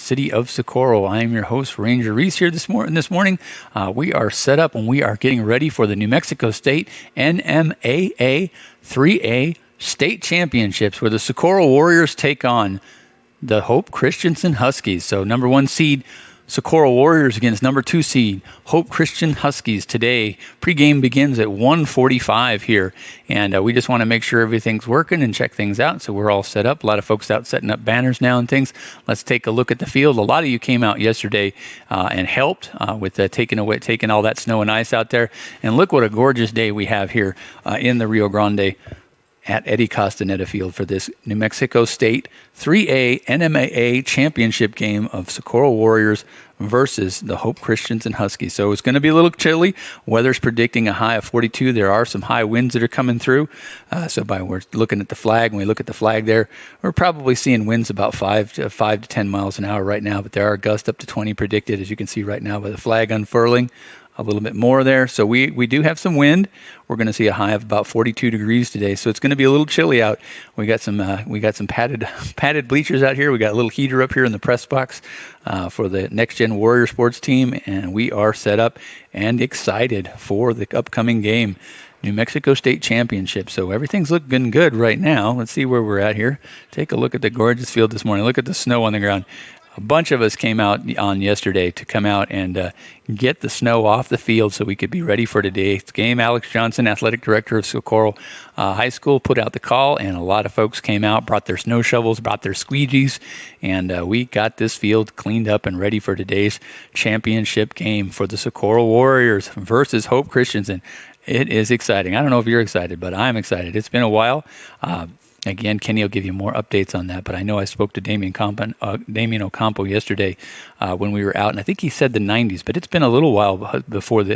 city of Socorro. I am your host, Ranger Reese, here this morning. We are set up and we are getting ready for the New Mexico State NMAA 3A State Championships, where the Socorro Warriors take on the Hope Christensen Huskies. So number 1 seed Socorro Warriors against number 2 seed Hope Christian Huskies today. Pre-game begins at 1:45 here, and we just want to make sure everything's working and check things out. So we're all set up. A lot of folks out setting up banners now and things. Let's take a look at the field. A lot of you came out yesterday and helped with taking all that snow and ice out there. And look what a gorgeous day we have here in the Rio Grande at Eddie Castaneda Field for this New Mexico State 3A NMAA championship game of Socorro Warriors versus the Hope Christensen Huskies. So it's going to be a little chilly. Weather's predicting a high of 42. There are some high winds that are coming through. We're looking at the flag. When we look at the flag there, we're probably seeing winds about 5 to 10 miles an hour right now, but there are gusts up to 20 predicted, as you can see right now by the flag unfurling. A little bit more there. So we do have some wind. We're going to see a high of about 42 degrees today. So it's going to be a little chilly out. We got some padded bleachers out here. We got a little heater up here in the press box for the NEXGEN WARRIOR Sports team, and we are set up and excited for the upcoming game, New Mexico State Championship. So everything's looking good right now. Let's see where we're at here. Take a look at the gorgeous field this morning. Look at the snow on the ground. A bunch of us came out on yesterday to come out and get the snow off the field so we could be ready for today's game. Alex Johnson, athletic director of Socorro High School, put out the call, and a lot of folks came out, brought their snow shovels, brought their squeegees, and we got this field cleaned up and ready for today's championship game for the Socorro Warriors versus Hope Christensen. It is exciting. I don't know if you're excited, but I'm excited. It's been a while. Again, Kenny will give you more updates on that, but I know I spoke to Damien Ocampo yesterday when we were out, and I think he said the 90s, but it's been a little while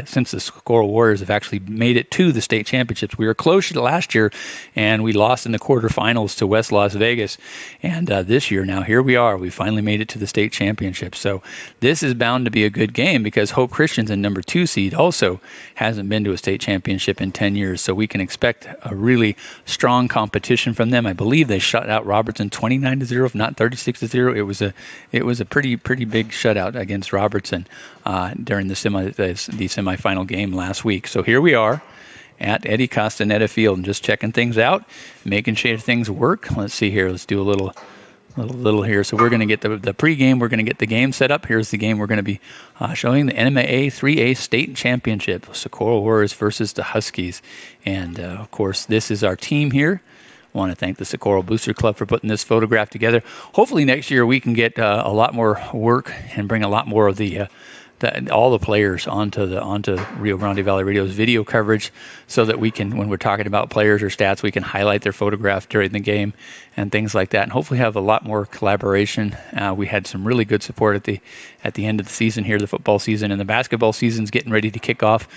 since the Socorro Warriors have actually made it to the state championships. We were close last year, and we lost in the quarterfinals to West Las Vegas, and this year now, here we are. We finally made it to the state championship, so this is bound to be a good game because Hope Christensen, number 2 seed, also hasn't been to a state championship in 10 years, so we can expect a really strong competition from them. I believe they shut out Robertson 29-0, if not 36-0. It was a pretty big shutout against Robertson during the semifinal game last week. So here we are at Eddie Castaneda Field and just checking things out, making sure things work. Let's see here. Let's do a little here. So we're going to get the pregame. We're going to get the game set up. Here's the game we're going to be showing, the NMAA 3A State Championship, Socorro Warriors versus the Huskies. And, of course, this is our team here. I want to thank the Socorro Booster Club for putting this photograph together. Hopefully next year we can get a lot more work and bring a lot more of all the players onto Rio Grande Valley Radio's video coverage, so that we can, when we're talking about players or stats, we can highlight their photograph during the game and things like that, and hopefully have a lot more collaboration. We had some really good support at the end of the season here, the football season, and the basketball season's getting ready to kick off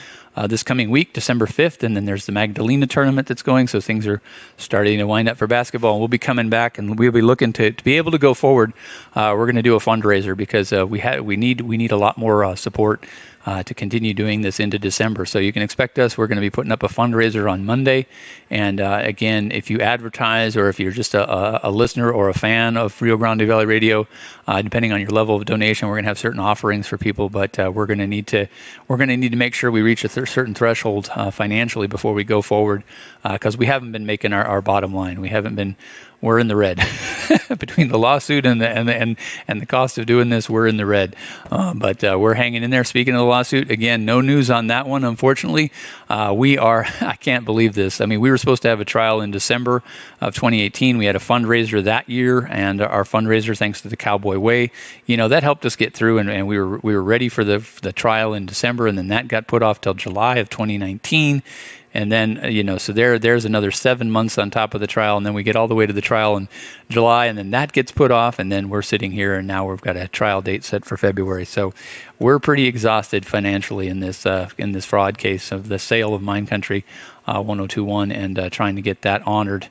this coming week, December 5th, and then there's the Magdalena tournament that's going, so things are starting to wind up for basketball, and we'll be coming back, and we'll be looking to be able to go forward. We're going to do a fundraiser because we need a lot more support to continue doing this into December. So you can expect us. We're going to be putting up a fundraiser on Monday. And again, if you advertise or if you're just a listener or a fan of Rio Grande Valley Radio, depending on your level of donation, we're going to have certain offerings for people. But we're going to need to make sure we reach a certain threshold financially before we go forward, because we haven't been making our bottom line. We're in the red between the lawsuit and the cost of doing this. We're in the red, but we're hanging in there. Speaking of the lawsuit, again, no news on that one, unfortunately. I can't believe this. I mean, we were supposed to have a trial in December of 2018. We had a fundraiser that year, and our fundraiser, thanks to the Cowboy Way, that helped us get through, and we were ready for the trial in December, and then that got put off till July of 2019. And then, so there's another 7 months on top of the trial, and then we get all the way to the trial in July, and then that gets put off, and then we're sitting here, and now we've got a trial date set for February. So we're pretty exhausted financially in this fraud case of the sale of Mine Country 1021 and trying to get that honored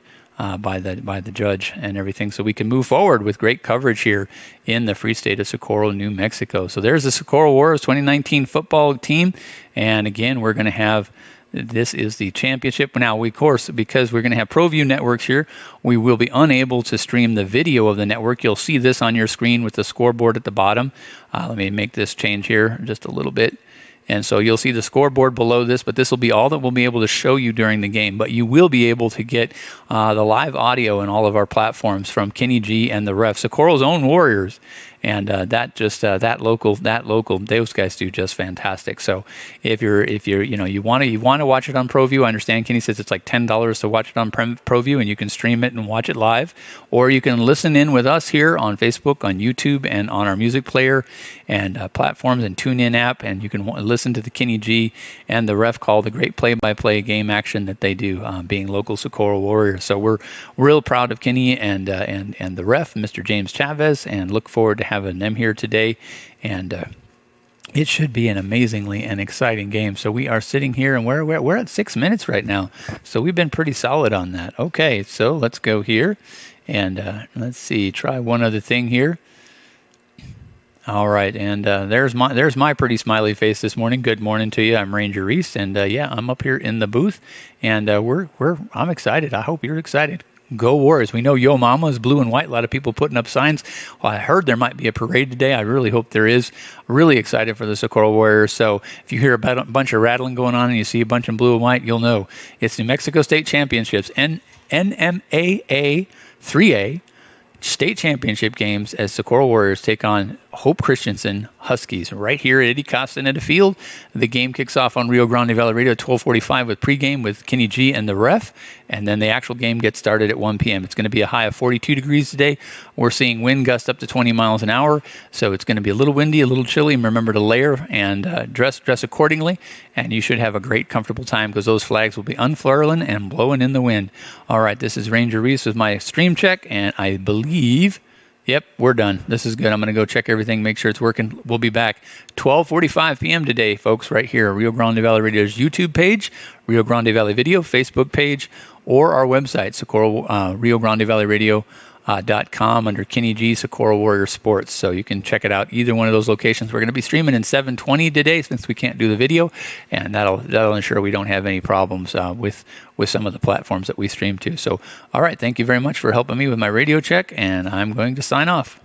by the judge and everything, so we can move forward with great coverage here in the free state of Socorro, New Mexico. So there's the Socorro Warriors 2019 football team, and again, we're going to have This is the championship. Now, we, of course, because we're going to have ProView networks here, we will be unable to stream the video of the network. You'll see this on your screen with the scoreboard at the bottom. Let me make this change here just a little bit. And so you'll see the scoreboard below this, but this will be all that we'll be able to show you during the game. But you will be able to get the live audio in all of our platforms from Kenny G and the ref, Socorro's own Warriors. And that local, those guys do just fantastic. So if you want to watch it on ProView, I understand Kenny says it's like $10 to watch it on ProView, and you can stream it and watch it live, or you can listen in with us here on Facebook, on YouTube, and on our music player and platforms and TuneIn app, and you can listen to the Kenny G and the ref call, the great play-by-play game action that they do, being local Socorro Warriors. So we're real proud of Kenny and the ref, Mr. James Chavez, and look forward to having them here today, and it should be an amazingly and exciting game. So we are sitting here, and we're at 6 minutes right now, so we've been pretty solid on that. Okay, so let's go here, and let's see, try one other thing here. All right, and there's my pretty smiley face this morning. Good morning to you. I'm Ranger Reese, and I'm up here in the booth, and I'm excited. I hope you're excited. Go Warriors. We know Yo Mama is blue and white. A lot of people putting up signs. Well, I heard there might be a parade today. I really hope there is. Really excited for the Socorro Warriors. So if you hear about a bunch of rattling going on and you see a bunch in blue and white, you'll know it's New Mexico State Championships, NMAA 3A State Championship games as Socorro Warriors take on Hope Christensen Huskies right here at Eddie Costin at a field. The game kicks off on Rio Grande Valley Radio at 12:45 with pregame with Kenny G and the ref, and then the actual game gets started at 1 p.m. It's going to be a high of 42 degrees today. We're seeing wind gusts up to 20 miles an hour, so it's going to be a little windy, a little chilly. Remember to layer and dress accordingly, and you should have a great, comfortable time because those flags will be unfurling and blowing in the wind. All right, this is Ranger Reese with my stream check, and I believe... Yep, we're done. This is good. I'm going to go check everything, make sure it's working. We'll be back 12:45 p.m. today, folks, right here, Rio Grande Valley Radio's YouTube page, Rio Grande Valley Video Facebook page, or our website, Socorro, Rio Grande Valley Radio. .com under Kenny G Socorro Warrior Sports, so you can check it out either one of those locations. We're going to be streaming in 720 today since we can't do the video, and that'll ensure we don't have any problems with some of the platforms that we stream to. So all right, thank you very much for helping me with my radio check, and I'm going to sign off.